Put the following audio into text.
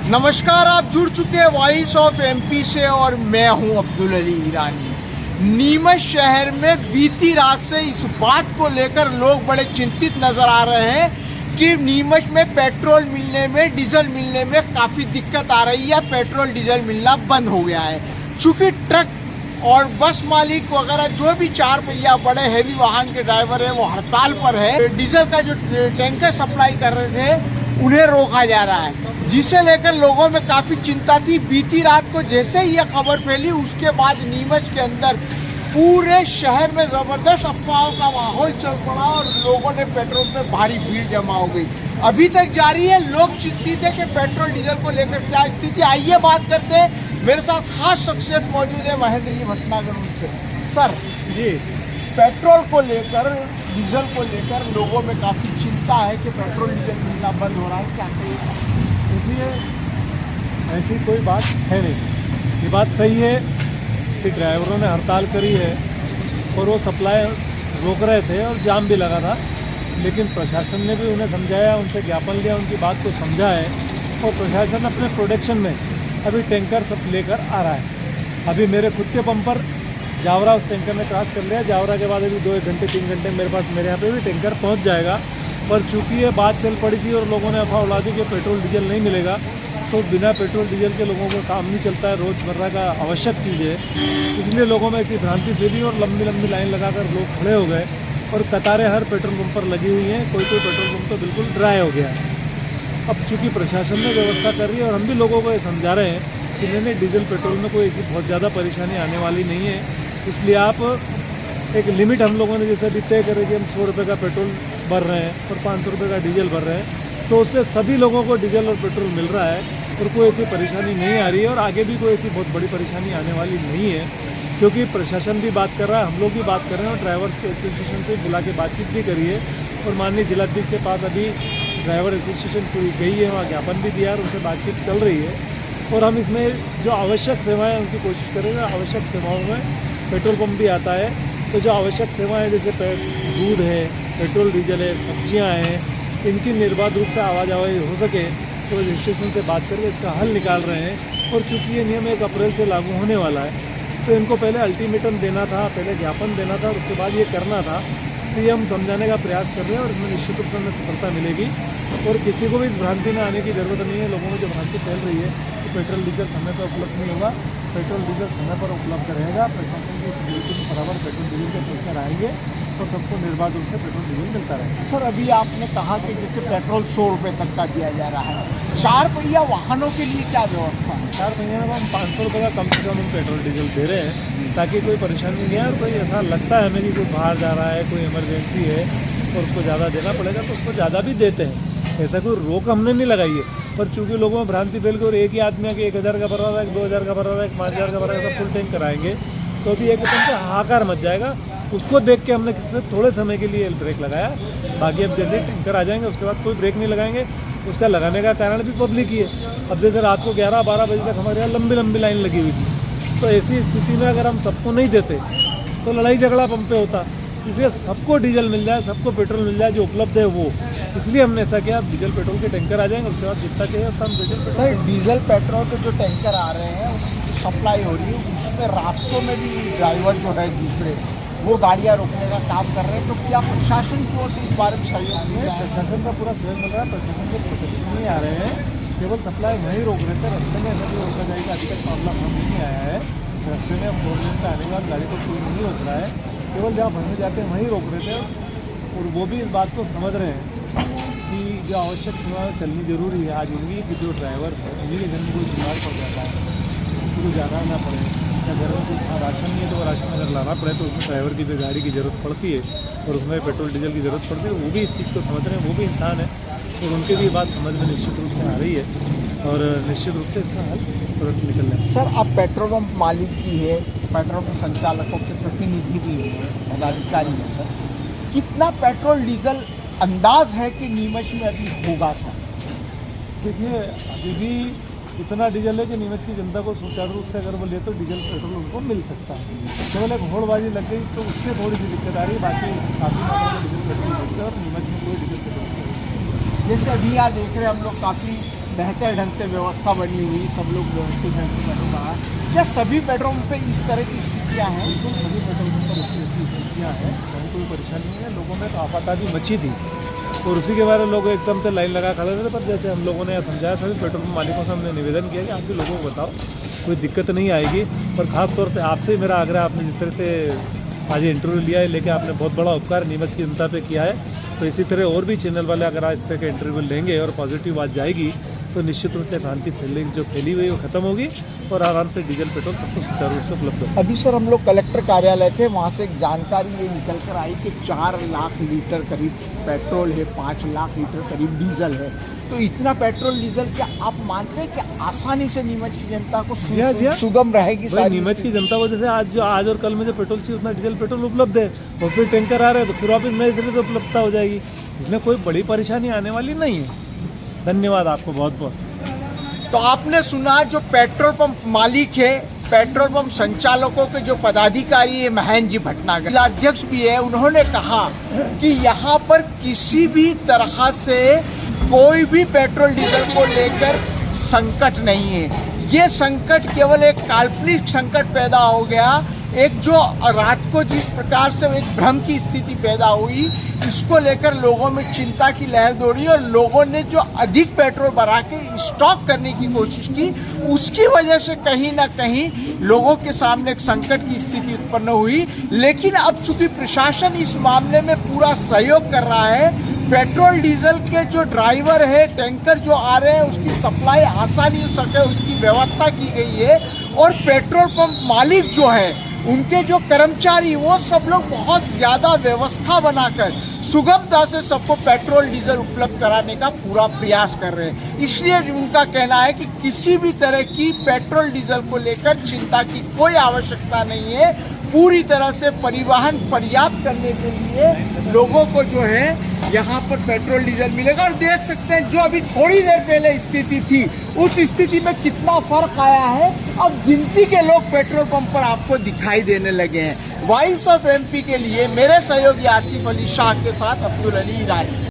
नमस्कार, आप जुड़ चुके हैं वॉइस ऑफ एमपी से और मैं हूं अब्दुल अली ईरानी। नीमच शहर में बीती रात से इस बात को लेकर लोग बड़े चिंतित नज़र आ रहे हैं कि नीमच में पेट्रोल मिलने में, डीजल मिलने में काफ़ी दिक्कत आ रही है। पेट्रोल डीजल मिलना बंद हो गया है चूँकि ट्रक और बस मालिक वगैरह जो भी 4 पहिया बड़े हैवी वाहन के ड्राइवर हैं वो हड़ताल पर है। डीजल का जो टैंकर सप्लाई कर रहे थे उन्हें रोका जा रहा है, जिसे लेकर लोगों में काफ़ी चिंता थी। बीती रात को जैसे ही यह खबर फैली उसके बाद नीमच के अंदर पूरे शहर में ज़बरदस्त अफवाहों का माहौल चल पड़ा और लोगों ने पेट्रोल पे भारी भीड़ जमा हो गई। अभी तक जारी है, लोग चिंतित है कि पेट्रोल डीजल को लेकर क्या स्थिति। आइए बात करते हैं, मेरे साथ खास शख्सियत मौजूद है महेंद्र जी भटनागर उनसे। सर जी, पेट्रोल को लेकर, डीजल को लेकर लोगों में काफ़ी चिंता है कि पेट्रोल डीजल मिलना बंद हो रहा है, क्या कहिए? इसलिए ऐसी कोई बात है नहीं। ये बात सही है कि ड्राइवरों ने हड़ताल करी है और वो सप्लाई रोक रहे थे और जाम भी लगा था, लेकिन प्रशासन ने भी उन्हें समझाया, उनसे ज्ञापन लिया, उनकी बात को समझा है और प्रशासन अपने प्रोडक्शन में अभी टैंकर सब लेकर आ रहा है। अभी मेरे खुद के पंप पर जावरा उस टैंकर ने क्रॉस कर लिया। जावरा के बाद अभी 2 घंटे 3 घंटे मेरे यहाँ पे भी टैंकर पहुँच जाएगा। पर चूँकि ये बात चल पड़ी थी और लोगों ने अफवाह उड़ा दी कि पेट्रोल डीजल नहीं मिलेगा, तो बिना पेट्रोल डीजल के लोगों को काम नहीं चलता है, रोज़मर्रा का आवश्यक चीज़ है। इसलिए लोगों में इतनी भ्रांति फैली और लंबी लंबी लाइन लगाकर लोग खड़े हो गए और कतारें हर पेट्रोल पंप पर लगी हुई हैं। कोई पेट्रोल पंप तो बिल्कुल ड्राई हो गया है। अब चूँकि प्रशासन ने व्यवस्था कर रही है और हम भी लोगों को ये समझा रहे हैं कि नहीं, डीजल पेट्रोल में कोई ऐसी बहुत ज़्यादा परेशानी आने वाली नहीं है। इसलिए आप एक लिमिट हम लोगों ने जैसे अभी तय करे कि हम 100 रुपये का पेट्रोल भर रहे हैं और 500 रुपये का डीजल भर रहे हैं, तो उससे सभी लोगों को डीजल और पेट्रोल मिल रहा है और कोई ऐसी परेशानी नहीं आ रही है और आगे भी कोई ऐसी बहुत बड़ी परेशानी आने वाली नहीं है। क्योंकि प्रशासन भी बात कर रहा है, हम लोग भी बात कर रहे हैं और ड्राइवर्स एसोसिएशन से बुला के बातचीत भी करी है और माननीय जिलाधीश के पास अभी ड्राइवर एसोसिएशन पूरी गई है, वहाँ ज्ञापन भी दिया और उनसे बातचीत चल रही है। और हम इसमें जो आवश्यक सेवाएँ उनकी कोशिश करेंगे। आवश्यक सेवाओं में पेट्रोल पंप भी आता है, तो जो आवश्यक सेवाएं जैसे दूध है, पेट्रोल डीजल है, सब्जियां हैं, इनकी निर्बाध रूप से आवाजाही हो सके तो रजिस्ट्रेशन से बात करके इसका हल निकाल रहे हैं। और चूँकि ये नियम 1 अप्रैल से लागू होने वाला है, तो इनको पहले अल्टीमेटम देना था, पहले ज्ञापन देना था और उसके बाद ये करना था। तो ये हम समझाने का प्रयास कर रहे हैं और इसमें निश्चित रूप से हमें सफलता मिलेगी और किसी को भी भ्रांति में आने की ज़रूरत नहीं है। लोगों में जो भ्रांति फैल रही है कि पेट्रोल डीजल समय पर उपलब्ध नहीं होगा, पेट्रोल डीजल समय पर उपलब्ध रहेगा। प्रशासन की सहयोग बराबर पेट्रोल डीजल के पैसे आएंगे तो सबको निर्बाध रूप से पेट्रोल डीजल मिलता रहेगा। सर, अभी आपने कहा कि जैसे पेट्रोल 100 रुपये तक का दिया जा रहा है, 4 पहिया वाहनों के लिए क्या व्यवस्था है? 4 पहिया में हम 500 रुपये का कम से कम हम पेट्रोल डीजल दे रहे हैं ताकि कोई परेशानी नहीं है। और कोई ऐसा लगता है हमें कि कोई बाहर जा रहा है, कोई इमरजेंसी है और उसको ज़्यादा देना पड़ेगा तो उसको ज़्यादा भी देते हैं। ऐसा कोई रोक हमने नहीं लगाई है। पर चूँकि लोगों में भ्रांति फैल गई और एक ही आदमी आके 1000 का भरा रहा है, 2000 का भरा रहा है, 5000 का भरा रहा है, फुल टैंक कराएंगे तो भी एक किस्म से हाहाकार मच जाएगा। उसको देख के हमने थोड़े समय के लिए ब्रेक लगाया। बाकी अब जैसे टैंकर आ जाएंगे उसके बाद कोई ब्रेक नहीं लगाएंगे। उसका लगाने का कारण भी पब्लिक ही है। अब जैसे रात को 11-12 बजे तक हमारे यहाँ लंबी लंबी लाइन लगी हुई थी, तो ऐसी स्थिति में अगर हम सबको नहीं देते तो लड़ाई झगड़ा पंप पे होता। इसलिए सबको डीजल मिल जाए, सबको पेट्रोल मिल जाए जो उपलब्ध है वो, इसलिए हमने ऐसा किया। डीजल पेट्रोल के टैंकर आ जाएंगे, उसके बाद जितना चाहिए उसका हम डीजल। सर, डीजल पेट्रोल के जो टैंकर आ रहे हैं उसकी सप्लाई हो रही है, उसमें रास्तों में भी ड्राइवर जो है दूसरे वो गाड़ियाँ रोकने का काम कर रहे हैं, तो क्या प्रशासन की ओर से इस बारे में सहयोग मिल रहा है? प्रशासन का पूरा सहयोग मिल रहा है। प्रशासन के प्रोटेक्शन नहीं आ रहे हैं, केवल सप्लाई वहीं रोक रहे थे। रास्ते में ऐसा भी रोका जाएगा, अभी तक मामला सामने नहीं आया है। रास्ते में 4 लेन का आने के बाद गाड़ी को कोई नहीं रोक रहा है, केवल जहाँ भरने जाते हैं वहीं रोक रहे थे। और वो भी इस बात को समझ रहे हैं कि जो आवश्यक सेवाएं चलनी जरूरी है। आज उन्हीं के जो ड्राइवर हैं उन्हीं के घर में कोई बीमार पड़ जाता है, उनको जाना ना पड़े या घर में कुछ राशन नहीं है तो वो राशन अगर लाना पड़े तो उसमें ड्राइवर की भी गाड़ी की ज़रूरत पड़ती है और उसमें पेट्रोल डीजल की ज़रूरत पड़ती है। वो भी इस चीज़ को समझ रहे हैं, वो भी इंसान है और उनके भी बात समझ में निश्चित रूप से आ रही है और निश्चित रूप से इसका हल तुरंत निकल रहा है। सर, आप पेट्रोल पंप मालिक भी है, पेट्रोल पंप संचालकों के प्रतिनिधि भी हैं, पदाधिकारी हैं सर, कितना पेट्रोल डीजल अंदाज है कि नीमच में अभी होगा सर? देखिए, अभी भी इतना डीजल है कि नीमच की जनता को सुचारू रूप से अगर वो ले तो डीजल पेट्रोल उनको मिल सकता है। केवल एक होड़बाजी लग गई तो उससे थोड़ी सी दिक्कत आ रही है, बाकी काफ़ी मात्रा में डीजल पेट्रोल मिलता है और नीमच में कोई डीजल पेट्रोल नहीं। जैसे अभी यहाँ देख रहे हैं हम लोग, काफ़ी बेहतर ढंग से व्यवस्था बनी हुई, सब लोग व्यवस्थित ढंग से पेट्रोल भरा। क्या सभी पेट्रोल पंप पे इस तरह की स्थितियाँ हैं? सभी पेट्रोल पंप पर ऐसी स्थितियाँ हैं, कहीं कोई परेशानी नहीं है। लोगों में तो आपातकाली मची थी और उसी के बारे में लोग एकदम से लाइन लगा खड़े थे। पर जैसे हम लोगों ने समझाया, सभी पेट्रोल पंप मालिकों से हमने निवेदन किया कि आप भी लोगों को बताओ, कोई दिक्कत नहीं आएगी। और ख़ास तौर पे आपसे ही मेरा आग्रह, आपने जिस तरह से आज इंटरव्यू लिया है, लेके आपने बहुत बड़ा उपकार नीमच की जनता पे किया है। तो इसी तरह और भी चैनल वाले अगर आज इस तरह के इंटरव्यू लेंगे और पॉजिटिव बात जाएगी तो निश्चित रूप से भ्रांति फैली हुई वो खत्म होगी और आराम से डीजल पेट्रोल सबको सुचारू रूप से उपलब्ध होगा। अभी सर हम लोग कलेक्टर कार्यालय थे, वहाँ से एक जानकारी ये निकल कर आई कि 4 लाख लीटर करीब पेट्रोल है, 5 लाख लीटर करीब डीजल है। तो इतना पेट्रोल डीजल क्या आप मानते हैं कि आसानी से नीमच की जनता को सुगम रहेगी? नीमच की जनता को जैसे आज और कल में जो पेट्रोल चाहिए उतना डीजल पेट्रोल उपलब्ध है और फिर टैंकर आ रहे हैं तो फिर वापस नए सिरे से उपलब्धता हो जाएगी। इसमें कोई बड़ी परेशानी आने वाली नहीं है। धन्यवाद आपको बहुत बहुत। तो आपने सुना जो पेट्रोल पंप मालिक है, पेट्रोल पंप संचालकों के जो पदाधिकारी है महेंद्र जी भटनागर, जिलाध्यक्ष भी है, उन्होंने कहा कि यहाँ पर किसी भी तरह से कोई भी पेट्रोल डीजल को लेकर संकट नहीं है। ये संकट केवल एक काल्पनिक संकट पैदा हो गया। एक जो रात को जिस प्रकार से एक भ्रम की स्थिति पैदा हुई, इसको लेकर लोगों में चिंता की लहर दौड़ी और लोगों ने जो अधिक पेट्रोल भरा के स्टॉक करने की कोशिश की, उसकी वजह से कहीं ना कहीं लोगों के सामने एक संकट की स्थिति उत्पन्न हुई। लेकिन अब चूंकि प्रशासन इस मामले में पूरा सहयोग कर रहा है, पेट्रोल डीजल के जो ड्राइवर है, टैंकर जो आ रहे हैं, उसकी सप्लाई आसानी हो सके उसकी व्यवस्था की गई है। और पेट्रोल पंप मालिक जो है, उनके जो कर्मचारी, वो सब लोग बहुत ज़्यादा व्यवस्था बनाकर सुगमता से सबको पेट्रोल डीजल उपलब्ध कराने का पूरा प्रयास कर रहे हैं। इसलिए उनका कहना है कि किसी भी तरह की पेट्रोल डीजल को लेकर चिंता की कोई आवश्यकता नहीं है। पूरी तरह से परिवहन पर्याप्त करने के लिए लोगों को जो है यहाँ पर पेट्रोल डीजल मिलेगा। और देख सकते हैं जो अभी थोड़ी देर पहले स्थिति थी, उस स्थिति में कितना फर्क आया है। अब गिनती के लोग पेट्रोल पंप पर आपको दिखाई देने लगे हैं। वॉइस ऑफ एमपी के लिए मेरे सहयोगी आसिफ अली शाह के साथ अब्दुल अली ईरानी।